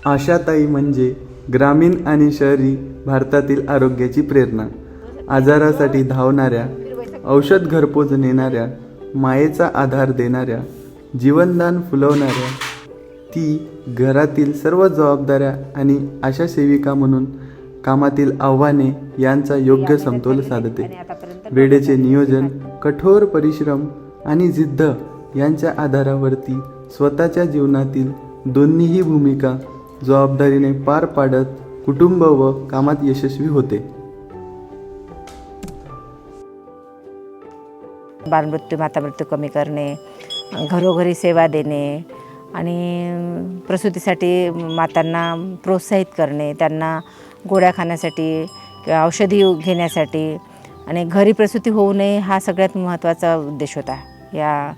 आशाताई म्हणजे ग्रामीण आणि शहरी भारतातील आरोग्याची प्रेरणा. आजारासाठी धावणाऱ्या, औषध घरपोच नेणाऱ्या, मायेचा आधार देणाऱ्या, जीवनदान फुलवणाऱ्या, ती घरातील सर्व जबाबदाऱ्या आणि आशा सेविका म्हणून कामातील आव्हाने यांचा योग्य समतोल साधते. वेळेचे नियोजन, कठोर परिश्रम आणि जिद्द यांच्या आधारावरती स्वतःच्या जीवनातील दोन्हीही भूमिका जबाबदारीने पार पाडत कुटुंब व कामात यशस्वी होते. बालमृत्यू, मातामृत्यू कमी करणे, घरोघरी सेवा देणे आणि प्रसूतीसाठी मातांना प्रोत्साहित करणे, त्यांना गोळ्या खाण्यासाठी किंवा औषधी घेण्यासाठी आणि घरी प्रसूती होऊ नये हा सगळ्यात महत्त्वाचा उद्देश होता या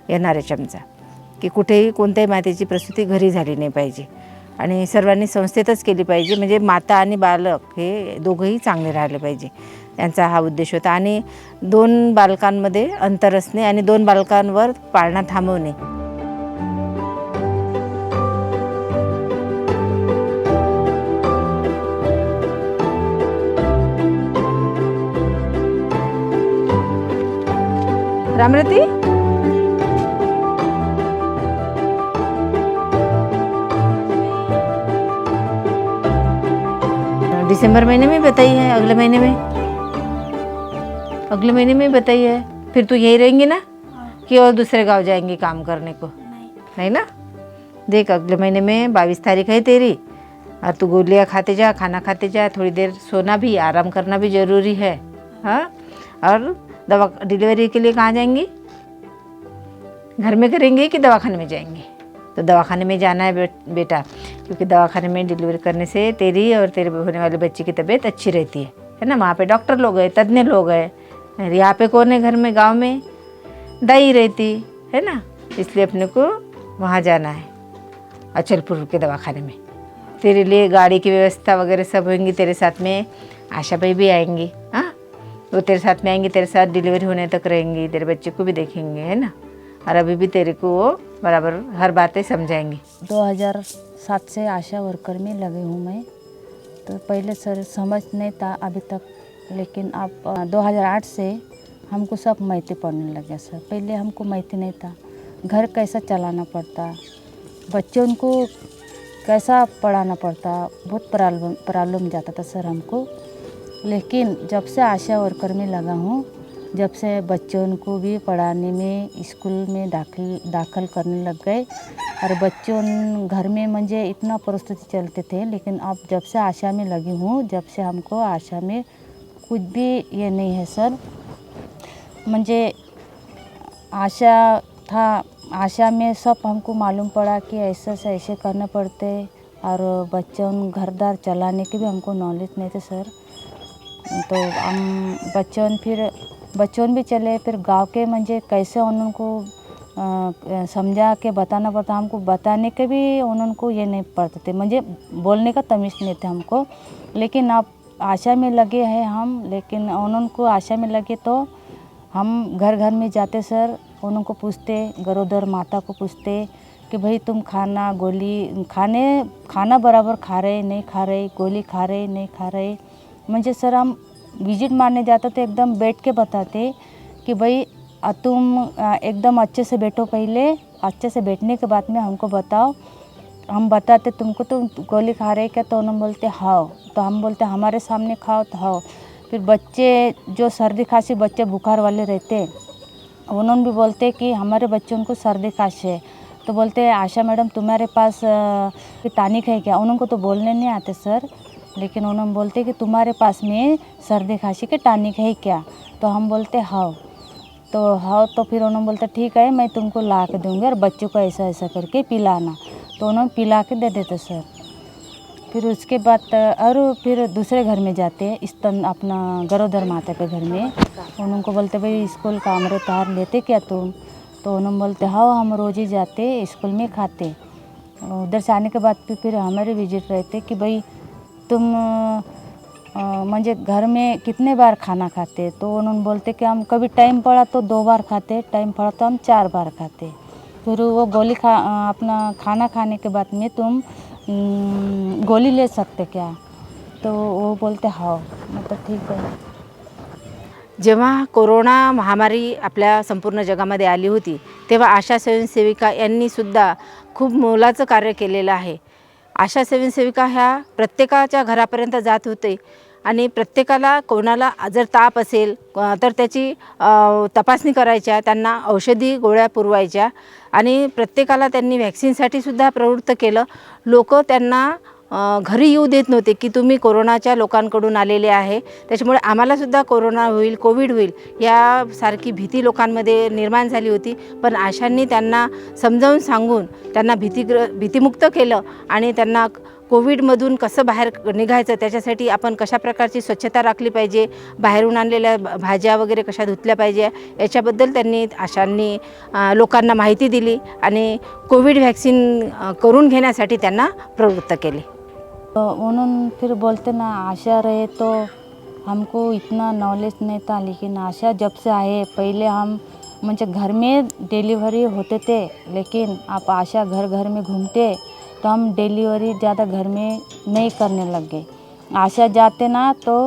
NRHMचा, की कुठेही कोणत्याही मातेची प्रसूती घरी झाली नाही पाहिजे आणि सर्वांनी संस्थेतच केली पाहिजे, म्हणजे माता आणि बालक हे दोघंही चांगले राहिले पाहिजे, यांचा हा उद्देश होता. आणि 2 बालकांमध्ये अंतर असणे आणि 2 बालकांवर पाळणा थांबवणे. रामरती, दिसंबर महीने में बताई है, अगले महीने में बताई है. फिर तू यही रहेंगी ना कि और दूसरे गांव जाएंगी काम करने को? नहीं ना. देख, अगले महीने में 22 तारीख है तेरी, और तू गोलियाँ खाते जा, खाना खाते जा, थोड़ी देर सोना भी, आराम करना भी ज़रूरी है. हाँ, और दवा डिलीवरी के लिए कहाँ जाएंगी? घर में करेंगे कि दवाखाने में जाएंगे? तो दवाखाने में जाना है बेटा, क्योंकि दवाखाने में डिलीवरी करने से तेरी और तेरे होने वाले बच्चे की तबीयत अच्छी रहती है ना. वहाँ पे डॉक्टर लोग हैं, तज्ञ लोग हैं. यहाँ पे कौन है घर में? गांव में दाई रहती है ना, इसलिए अपने को वहाँ जाना है, अचलपुर के दवाखाने में. तेरे लिए गाड़ी की व्यवस्था वगैरह सब होंगी. तेरे साथ में आशा भाई भी आएंगी. हाँ, वो तेरे साथ में आएंगी, तेरे साथ डिलीवरी होने तक रहेंगी, तेरे बच्चे को भी देखेंगे, है ना. और अभी भी तेरे को वो बराबर हर बातें समझाएंगी. 2007 से आशा वर्कर में लगे हूँ मैं. तो पहले सर समझ नहीं था अभी तक, लेकिन अब 2008 से हमको सब मायते पड़ने लगे सर. पहले हमको मायते नहीं था, घर कैसा चलाना पड़ता, बच्चों को कैसा पढ़ाना पड़ता, बहुत प्रॉब्लम जाता था सर हमको. लेकिन जब से आशा वर्कर में लगा हूँ, जब से बच्चों को भी पढ़ाने में, स्कूल में दाखिल करने लग गए, और बच्चों घर में मुझे इतना परिस्थिति चलते थे. लेकिन अब जब से आशा में लगी हूँ, जब से हमको आशा में कुछ भी ये नहीं है सर. मुझे आशा था, आशा में सब हमको मालूम पड़ा कि ऐसे से ऐसे करने पड़ते, और बच्चों घरदार चलाने की भी हमको नॉलेज नहीं थे सर. तो हम बच्चों भी चले, फिर गांव के मुझे कैसे उनको समझा के बताना पड़ता, हमको बताने के भी उनको ये नहीं पड़ते थे, मुझे बोलने का तमीज़ नहीं था हमको. लेकिन अब आशा में लगे हैं हम, लेकिन उनको आशा में लगे तो हम घर घर में जाते सर, उनको पूछते, गरोदर माता को पूछते कि भाई तुम खाना खाना बराबर खा रहे नहीं खा रहे, गोली खा रहे नहीं खा रहे. मुझे सर हम विजिट मारने जाते तो एकदम बैठ के बताते कि भाई तुम एकदम अच्छे से बैठो, पहले अच्छे से बैठने के बाद में हमको बताओ. हम बताते तुमको, तुम गोली खा रहे क्या? तो उन्होंने बोलते हाँ. तो हम बोलते हमारे सामने खाओ, तो हाँ. फिर बच्चे जो सर्दी खांसी, बच्चे बुखार वाले रहते, उन्होंने भी बोलते कि हमारे बच्चों को सर्दी खांसी है. तो बोलते आशा मैडम तुम्हारे पास टॉनिक है क्या? उनको तो बोलने नहीं आते सर, लेकिन उन्होंने बोलते कि तुम्हारे पास में सर्दी खांसी के टॉनिक है क्या? तो हम बोलते हाँ. तो फिर उन्होंने बोलते ठीक है, मैं तुमको ला के दूँगी और बच्चों को ऐसा ऐसा करके पिलाना. तो उन्होंने पिला के दे देते सर. फिर उसके बाद और फिर दूसरे घर में जाते, स्तन अपना गरोदर माता के घर में, उनको बोलते भाई स्कूल का अमृत आहार लेते क्या तुम? तो उन्होंने बोलते हाँ हम रोज़ ही जाते, स्कूल में खाते. उधर से आने के बाद फिर हमारे विजिट रहते कि भाई तुम मुझे घर में कितने बार खाना खाते? तो उन्होंने बोलते कि हम कभी टाइम पड़ा तो 2 बार खाते, टाइम पड़ा तो हम 4 बार खाते. फिर वो गोली अपना खाना खाने के बाद में तुम गोली ले सकते क्या? तो वो बोलते हाँ। मतलब ठीक है। जेव्हा कोरोना महामारी आपल्या संपूर्ण जगामध्ये आली होती तेव्हा आशा स्वयंसेविका यांनी सुद्धा खूप मोलाचं कार्य केलेलं आहे. आशा स्वयंसेविका ह्या प्रत्येकाच्या घरापर्यंत जात होते आणि प्रत्येकाला कोणाला जर ताप असेल तर त्याची तपासणी करायच्या, त्यांना औषधी गोळ्या पुरवायच्या आणि प्रत्येकाला त्यांनी व्हॅक्सिनसाठी सुद्धा प्रवृत्त केलं. लोक त्यांना घरी येऊ देत नव्हते की तुम्ही कोरोनाच्या लोकांकडून आलेले आहे, त्याच्यामुळे आम्हालासुद्धा कोरोना होईल, कोविड होईल यासारखी भीती लोकांमध्ये निर्माण झाली होती. पण आशांनी त्यांना समजावून सांगून त्यांना भीतीमुक्त केलं आणि त्यांना कोविडमधून कसं बाहेर निघायचं, त्याच्यासाठी आपण कशा प्रकारची स्वच्छता राखली पाहिजे, बाहेरून आणलेल्या भाज्या वगैरे कशा धुतल्या पाहिजे याच्याबद्दल त्यांनी आशांनी लोकांना माहिती दिली आणि कोविड व्हॅक्सिन करून घेण्यासाठी त्यांना प्रवृत्त केले. उन्होंने फिर बोलते ना आशा रहे तो हमको इतना नॉलेज नहीं था, लेकिन आशा जब से आए पहले हम म्हणजे घर में डिलीवरी होते थे, लेकिन आप आशा घर घर में घूमते तो हम डिलीवरी ज़्यादा घर में नहीं करने लग गए. आशा जाते ना तो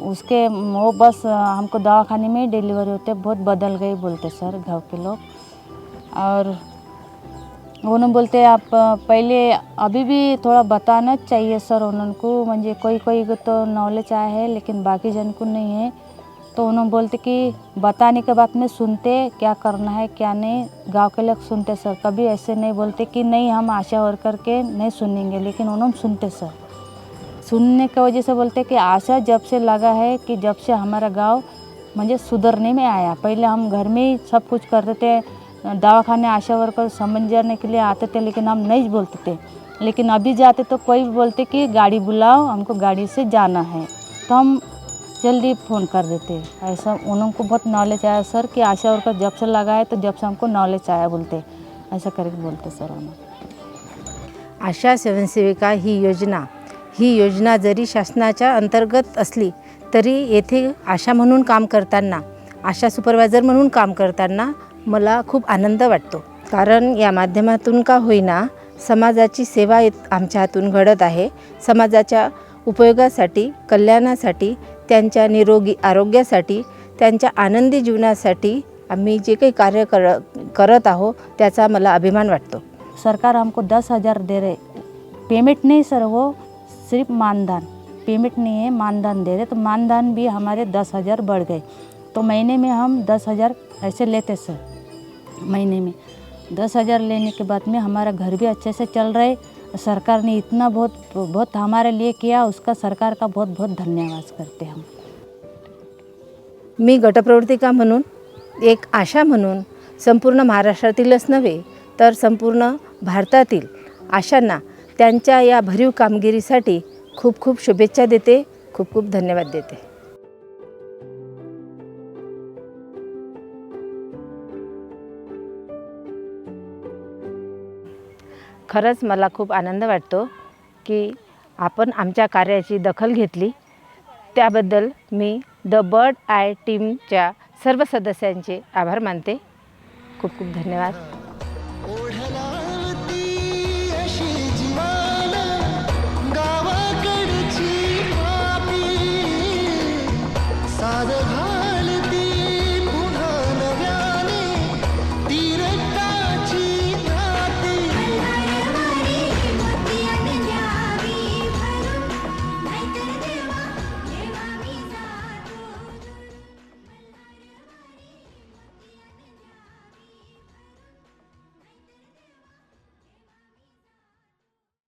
उसके वो बस हमको दवाखाने में डिलीवरी होते बहुत बदल गई बोलते सर गाँव के लोग. और उन्होंने बोलते आप पहले अभी भी थोड़ा बताना चाहिए सर उन्होंने को, म्हणजे कोई कोई को तो नॉलेज आया है लेकिन बाकी जन को नहीं है. तो उन्होंने बोलते कि बताने के बाद में सुनते क्या करना है क्या नहीं, गांव के लोग सुनते सर. कभी ऐसे नहीं बोलते कि नहीं हम आशा वर्कर के नहीं सुनेंगे, लेकिन उन्होंने सुनते सर. सुनने की वजह से बोलते कि आशा जब से लगा है कि जब से हमारा गांव म्हणजे सुधरने में आया. पहले हम घर में ही सब कुछ करते थे, दवाखाने आशा वर्कर समझने के लिए आते थे लेकिन हम नहीं बोलते थे. लेकिन अभी जाते तो कोई भी बोलते कि गाड़ी बुलाओ, हमको गाड़ी से जाना है, तो हम जल्दी फ़ोन कर देते. ऐसा उनको बहुत नॉलेज आया सर कि आशा वर्कर जब से लगा है तो जब से हमको नॉलेज आया बोलते, ऐसा करके बोलते सर उन्होंने. आशा स्वयंसेविका ही योजना जरी शासनाच्या अंतर्गत असली तरी येथे आशा म्हणून काम करताना, आशा सुपरवायझर म्हणून काम करताना मला खूप आनंद वाटतो. कारण या माध्यमातून का होईना समाजाची सेवा आमच्या हातून घडत आहे. समाजाच्या उपयोगासाठी, कल्याणासाठी, त्यांच्या निरोगी आरोग्यासाठी, त्यांच्या आनंदी जीवनासाठी आम्ही जे काही कार्य करत आहोत त्याचा मला अभिमान वाटतो. सरकार हमको 10,000 दे रहे, पेमेंट नहीं सर, वो सिर्फ मानदान, पेमेंट नहीं है, मानदान दे रहे. तो मानदान भी हमारे 10,000 बढ़ गए. तो महीने में हम 10,000 ऐसे लेते सर. महीने में 10,000 लेने के बाद में हमारा घर भी अच्छे से चल रहे. सरकार ने इतना बहुत हमारे लिए किया, उसका सरकार का बहुत बहुत धन्यवाद करते हम. मी गटप्रवर्तिका म्हणून, एक आशा म्हणून संपूर्ण महाराष्ट्रातीलच नव्हे तर संपूर्ण भारतातील आशांना त्यांच्या या भरीव कामगिरीसाठी खूप खूप शुभेच्छा देते, खूप खूप धन्यवाद देते. खरंच मला खूप आनंद वाटतो की आपण आमच्या कार्याची दखल घेतली. त्याबद्दल मी द बर्ड आय टीमच्या सर्व सदस्यांचे आभार मानते. खूप खूप धन्यवाद.